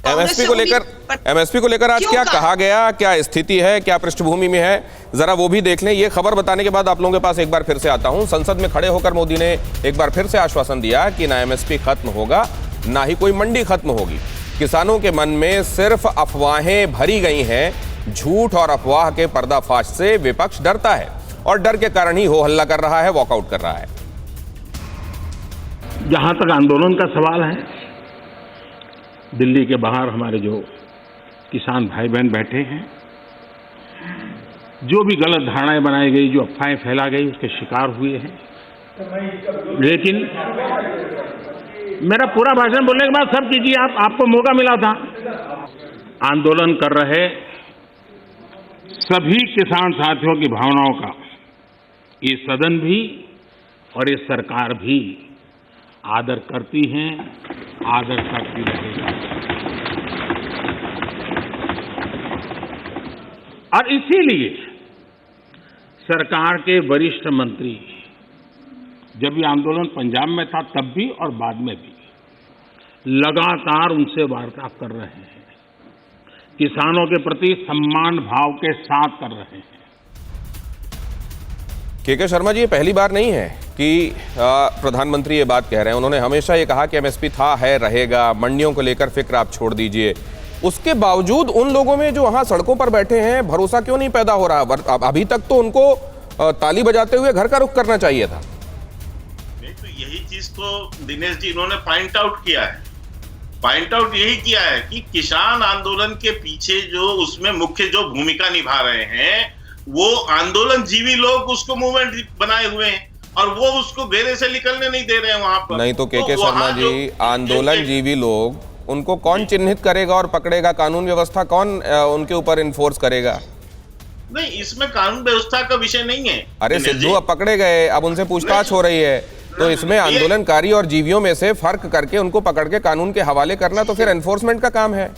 MSP को लेकर आज क्या कहा गया, क्या स्थिति है, क्या पृष्ठभूमि में है, जरा वो भी देख लें। ये खबर बताने के बाद आप लोगों के पास एक बार फिर से आता हूं। संसद में खड़े होकर मोदी ने एक बार फिर से आश्वासन दिया कि ना एमएसपी खत्म होगा, ना ही कोई मंडी खत्म होगी। किसानों के मन में सिर्फ अफवाहें भरी गई हैं। झूठ और अफवाह के पर्दाफाश से विपक्ष डरता है और डर के कारण ही हो हल्ला कर रहा है, वॉकआउट कर रहा है। जहां तक आंदोलन का सवाल है, दिल्ली के बाहर हमारे जो किसान भाई बहन बैठे हैं, जो भी गलत धारणाएं बनाई गई, जो अफवाहें फैला गई, उसके शिकार हुए हैं। लेकिन मेरा पूरा भाषण बोलने के बाद सब कीजिए, आपको मौका मिला था। आंदोलन कर रहे सभी किसान साथियों की भावनाओं का ये सदन भी और ये सरकार भी आदर करती हैं, आदर करती रहेगा। और इसीलिए सरकार के वरिष्ठ मंत्री, जब ये आंदोलन पंजाब में था तब भी और बाद में भी, लगातार उनसे वार्ता कर रहे हैं, किसानों के प्रति सम्मान भाव के साथ कर रहे हैं। के शर्मा जी, ये पहली बार नहीं है कि प्रधानमंत्री ये बात कह रहे हैं। उन्होंने हमेशा ये कहा कि एमएसपी था, है, रहेगा, मंडियों को लेकर फिक्र आप छोड़ दीजिए। उसके बावजूद उन लोगों में जो वहां सड़कों पर बैठे हैं, भरोसा क्यों नहीं पैदा हो रहा? अभी तक तो उनको ताली बजाते हुए घर का रुख करना चाहिए था। नहीं तो यही चीज तो दिनेश जी इन्होंने पॉइंट आउट किया है। पॉइंट आउट यही किया है कि किसान आंदोलन के पीछे जो उसमें मुख्य जो भूमिका निभा रहे हैं, वो आंदोलन जीवी लोग उसको मूवमेंट बनाए हुए हैं और वो उसको घेरे से निकलने नहीं दे रहे हैं वहां पर। नहीं तो के शर्मा जी, आंदोलन जीवी लोग, उनको कौन चिन्हित करेगा और पकड़ेगा? कानून व्यवस्था कौन उनके ऊपर इन्फोर्स करेगा? नहीं, इसमें कानून व्यवस्था का विषय नहीं है। अरे सिद्धू अब पकड़े गए, अब उनसे पूछताछ हो रही है, तो इसमें आंदोलनकारी और जीवियों में से फर्क करके उनको पकड़ के कानून के हवाले करना तो फिर एनफोर्समेंट का काम है।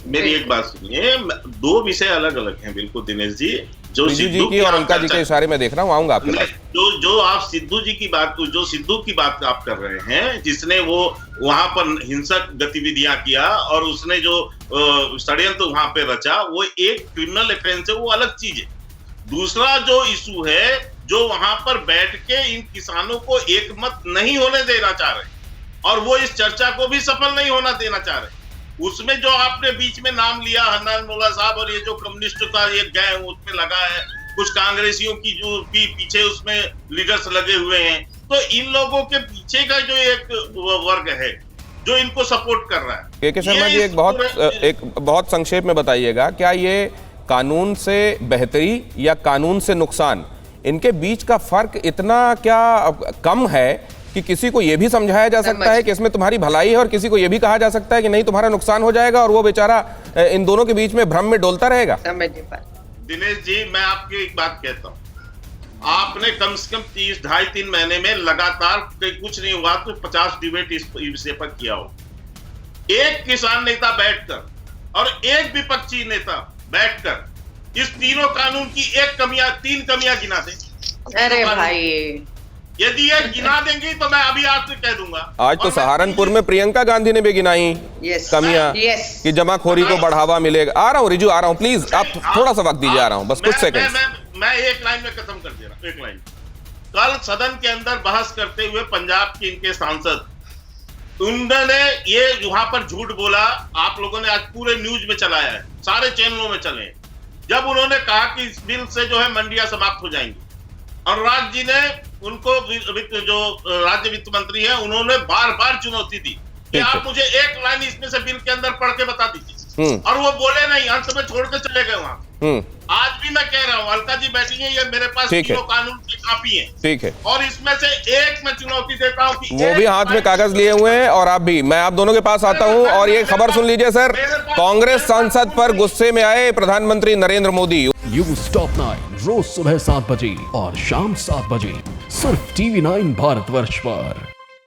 मेरी एक बात सुनिए, दो विषय अलग अलग हैं बिल्कुल दिनेश जी। जो सिद्धू की और अलका जी के इशारे में देख रहा हूँ, आऊंगा आपके पास। जो आप सिद्धू जी की बात, जो सिद्धू की बात आप कर रहे हैं, जिसने वो वहां पर हिंसक गतिविधियां किया और उसने जो षड्यंत्र वहां पे रचा, वो एक क्रिमिनल ऑफेंस है, वो अलग चीज है। दूसरा जो इशू है, जो वहां पर बैठ के इन किसानों को एकमत नहीं होने देना चाह रहे और वो इस चर्चा को भी सफल नहीं होना देना चाह रहे, उसमें जो आपने बीच में नाम लिया हन्नान मोल्ला साहब, और ये जो कम्युनिस्ट का ये गए उसमें लगा है, कुछ कांग्रेसियों की जो भी पीछे उसमें लीडर्स लगे हुए हैं, तो इन लोगों के पीछे का जो एक वर्ग है जो इनको सपोर्ट कर रहा है। के शर्मा जी, एक बहुत संक्षेप में बताइएगा, क्या ये कानून से बेहतरी या कानून से नुकसान, इनके बीच का फर्क इतना क्या कम है कि किसी को यह भी समझाया जा सकता है कि इसमें तुम्हारी भलाई है और किसी को यह भी कहा जा सकता है कि नहीं, तुम्हारा नुकसान हो जाएगा, और वो बेचारा इन दोनों के बीच में भ्रम में डोलता रहेगा? दिनेश जी, मैं आपकी एक बात कहता हूँ, आपने कम से कम 2.5-3 महीने में लगातार कुछ नहीं हुआ तो 50 डिबेट इस विषय पर किया हो। एक किसान नेता बैठकर और एक विपक्षी नेता बैठकर इस तीनों कानून की 3 कमियां गिना दें। अरे भाई, यदि ये गिना देंगे तो मैं अभी आपसे कह दूंगा। आज तो सहारनपुर में प्रियंका गांधी ने भी गिनाई कमियां कि जमाखोरी को बढ़ावा मिलेगा। आ रहा हूँ रिजू, आ रहा हूँ, प्लीज आप थोड़ा सा वक्त दीजिए, आ रहा हूँ, बस कुछ सेकंड। मैं एक लाइन में खत्म कर दे रहा हूँ, एक लाइन। कल सदन के अंदर बहस करते हुए पंजाब के इनके सांसद, उन्होंने ये वहां पर झूठ बोला, आप लोगों ने आज पूरे न्यूज में चलाया है, सारे चैनलों में चले, जब उन्होंने कहा कि इस बिल से जो है मंडियां समाप्त हो जाएंगी। अनुराग जी ने उनको, जो राज्य वित्त मंत्री है, उन्होंने बार बार चुनौती दी कि आप मुझे एक लाइन इसमें से बिल के अंदर पढ़ के बता दीजिए, और वो बोले नहीं, अंत में छोड़ के चले गए वहां। आज भी मैं कह रहा हूँ, अलका जी बैठी है, ये मेरे पास तीनों कानून की कॉपी है, ठीक है, और इसमें से एक मैं चुनौती देता हूँ कि वो भी हाथ में कागज लिए हुए हैं और आप भी, मैं आप दोनों के पास आता हूँ। और ये खबर सुन लीजिए सर, कांग्रेस सांसद पर गुस्से में आए प्रधानमंत्री नरेंद्र मोदी। न्यूज़ टॉप 9 रोज सुबह 7 बजे और शाम 7 बजे सिर्फ TV9 भारतवर्ष पर।